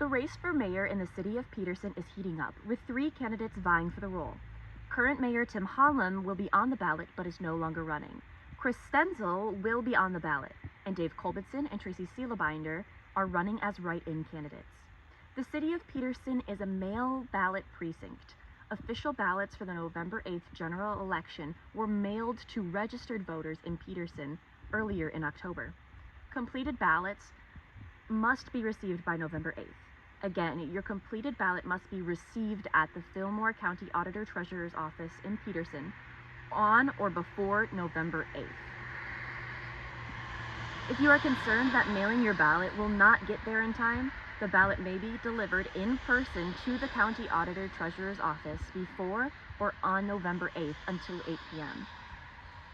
The race for mayor in the city of Peterson is heating up, with 3 candidates vying for the role. Current Mayor Tim Holland will be on the ballot but is no longer running. Chris Stenzel will be on the ballot, and Dave Culbertson and Tracy Seelebinder are running as write-in candidates. The city of Peterson is a mail ballot precinct. Official ballots for the November 8th general election were mailed to registered voters in Peterson earlier in October. Completed ballots must be received by November 8th. Again, your completed ballot must be received at the Fillmore County Auditor Treasurer's Office in Peterson on or before November 8th. If you are concerned that mailing your ballot will not get there in time, the ballot may be delivered in person to the County Auditor Treasurer's Office before or on November 8th until 8 p.m.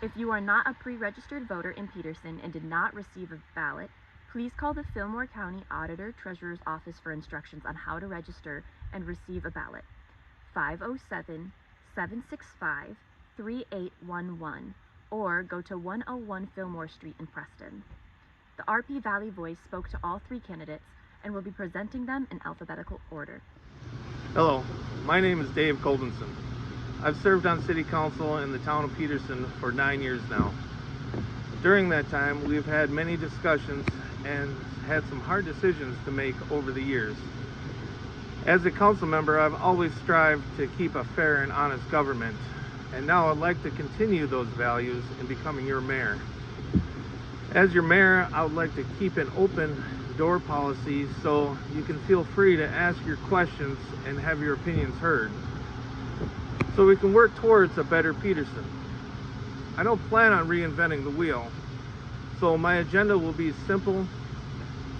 If you are not a pre-registered voter in Peterson and did not receive a ballot, please call the Fillmore County Auditor Treasurer's Office for instructions on how to register and receive a ballot. 507-765-3811 or go to 101 Fillmore Street in Preston. The RP Valley Voice spoke to all 3 candidates and will be presenting them in alphabetical order. Hello, my name is Dave Culbertson. I've served on City Council in the town of Peterson for 9 years now. During that time, we've had many discussions and had some hard decisions to make over the years. As a council member, I've always strived to keep a fair and honest government, and now I'd like to continue those values in becoming your mayor. As your mayor, I would like to keep an open door policy so you can feel free to ask your questions and have your opinions heard, so we can work towards a better Peterson. I don't plan on reinventing the wheel, so my agenda will be simple: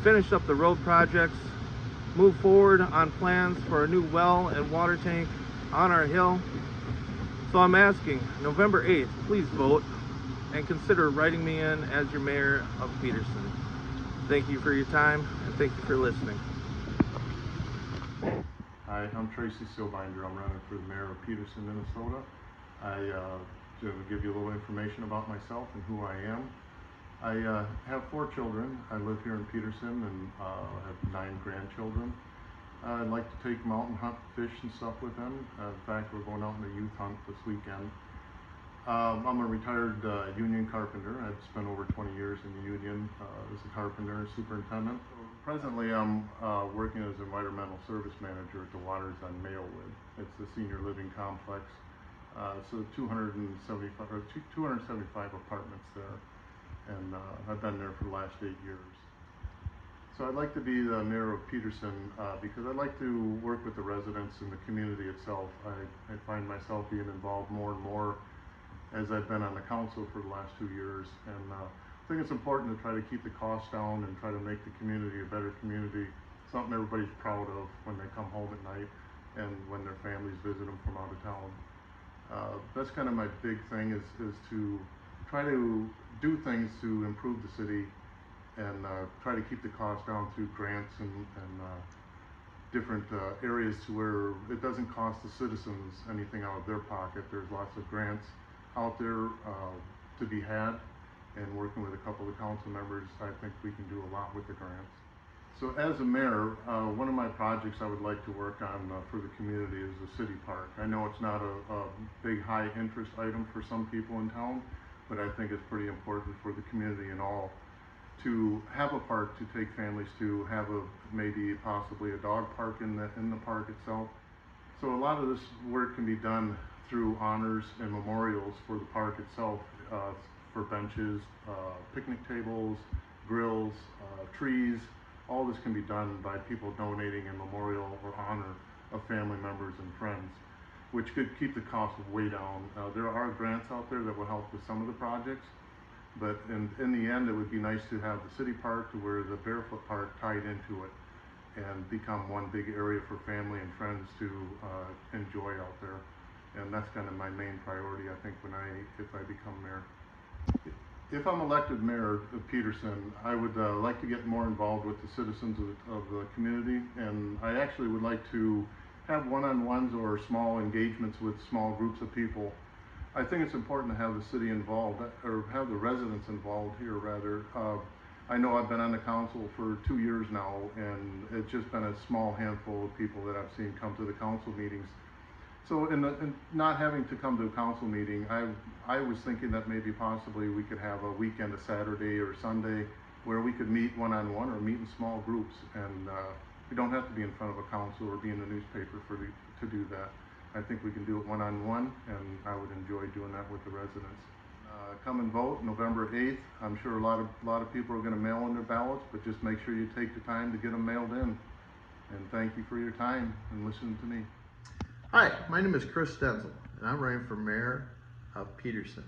finish up the road projects, move forward on plans for a new well and water tank on our hill. So I'm asking, November 8th, please vote and consider writing me in as your mayor of Peterson. Thank you for your time, and thank you for listening. Hi, I'm Tracy Seelebinder. I'm running for the mayor of Peterson, Minnesota. To give you a little information about myself and who I am. I have 4 children. I live here in Peterson and have 9 grandchildren. I'd like to take them out and hunt, fish and stuff with them. In fact, we're going out on a youth hunt this weekend. I'm a retired union carpenter. I've spent over 20 years in the union as a carpenter and superintendent. Presently, I'm working as an environmental service manager at the Waters on Mayoral. It's a senior living complex. So 275 apartments there, and I've been there for the last 8 years. So I'd like to be the mayor of Peterson because I'd like to work with the residents and the community itself. I find myself being involved more and more as I've been on the council for the last 2 years, and I think it's important to try to keep the costs down and try to make the community a better community, something everybody's proud of when they come home at night and when their families visit them from out of town. That's kind of my big thing is to try to do things to improve the city and try to keep the cost down through grants and different areas to where it doesn't cost the citizens anything out of their pocket. There's lots of grants out there to be had, and working with a couple of council members, I think we can do a lot with the grants. So as a mayor, one of my projects I would like to work on for the community is the city park. I know it's not a big high interest item for some people in town, but I think it's pretty important for the community and all to have a park to take families to, have maybe possibly a dog park in the park itself. So a lot of this work can be done through honors and memorials for the park itself, for benches, picnic tables, grills, trees. All this can be done by people donating a memorial or honor of family members and friends, which could keep the cost way down. There are grants out there that will help with some of the projects, but in the end, it would be nice to have the city park to where the barefoot park tied into it and become one big area for family and friends to enjoy out there. And that's kind of my main priority, I think, if I become mayor. If I'm elected mayor of Peterson, I would like to get more involved with the citizens of the community, and I actually would like to have one-on-ones or small engagements with small groups of people. I think it's important to have the city involved, or have the residents involved here rather, I know I've been on the council for 2 years now, and it's just been a small handful of people that I've seen come to the council meetings. So in not having to come to a council meeting, I was thinking that maybe possibly we could have a weekend, a Saturday or Sunday, where we could meet one-on-one or meet in small groups, and we don't have to be in front of a council or be in the newspaper to do that. I think we can do it one-on-one, and I would enjoy doing that with the residents. Come and vote November 8th. I'm sure a lot of people are going to mail in their ballots, but just make sure you take the time to get them mailed in. And thank you for your time and listening to me. Hi, my name is Chris Stenzel, and I'm running for mayor of Peterson.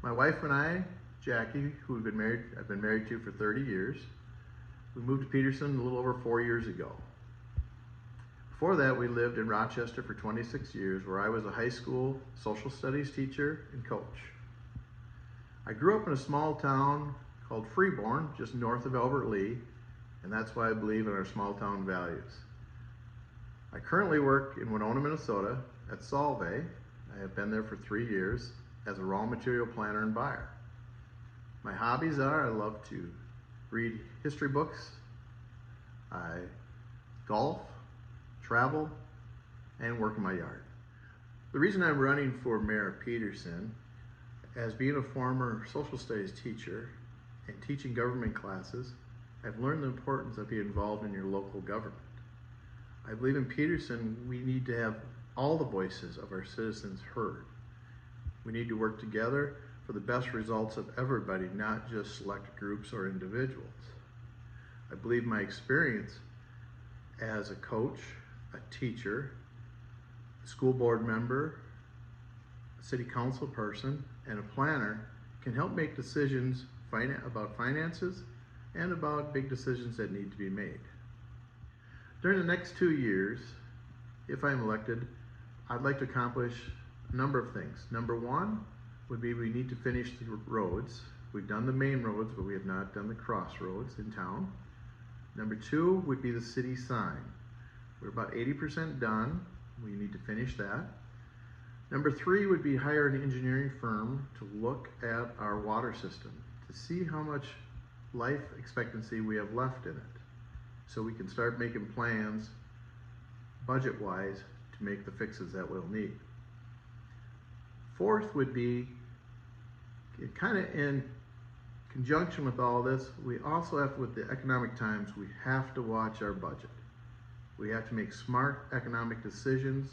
My wife and I, Jackie, who I've been married to for 30 years, we moved to Peterson a little over 4 years ago. Before that, we lived in Rochester for 26 years, where I was a high school social studies teacher and coach. I grew up in a small town called Freeborn, just north of Albert Lea, and that's why I believe in our small town values. I currently work in Winona, Minnesota at Solvay. I have been there for 3 years as a raw material planner and buyer. My hobbies are I love to read history books, I golf, travel, and work in my yard. The reason I'm running for mayor of Peterson, as being a former social studies teacher and teaching government classes, I've learned the importance of being involved in your local government. I believe in Peterson, we need to have all the voices of our citizens heard. We need to work together for the best results of everybody, not just select groups or individuals. I believe my experience as a coach, a teacher, a school board member, a city council person, and a planner can help make decisions about finances and about big decisions that need to be made. During the next 2 years, if I'm elected, I'd like to accomplish a number of things. Number one would be we need to finish the roads. We've done the main roads, but we have not done the crossroads in town. Number two would be the city sign. We're about 80% done. We need to finish that. Number three would be hire an engineering firm to look at our water system to see how much life expectancy we have left in it, so we can start making plans budget-wise to make the fixes that we'll need. Fourth would be, kind of in conjunction with all this, we also have, with the economic times, we have to watch our budget. We have to make smart economic decisions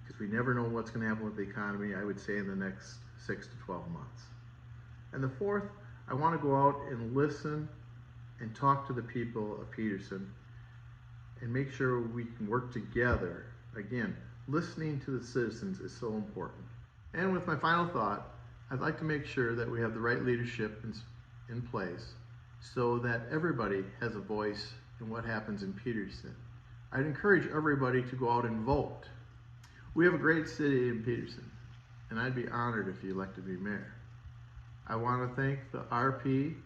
because we never know what's going to happen with the economy, I would say, in the next 6 to 12 months. And the fourth, I want to go out and listen and talk to the people of Peterson and make sure we can work together. Again, listening to the citizens is so important. And with my final thought, I'd like to make sure that we have the right leadership in place so that everybody has a voice in what happens in Peterson. I'd encourage everybody to go out and vote. We have a great city in Peterson, and I'd be honored if you elected me mayor. I want to thank the RP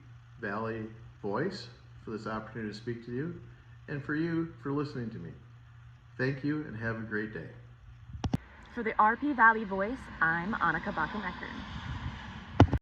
Valley Voice for this opportunity to speak to you, and for you for listening to me. Thank you, and have a great day. For the RP Valley Voice, I'm Annika Bakken-Eckern.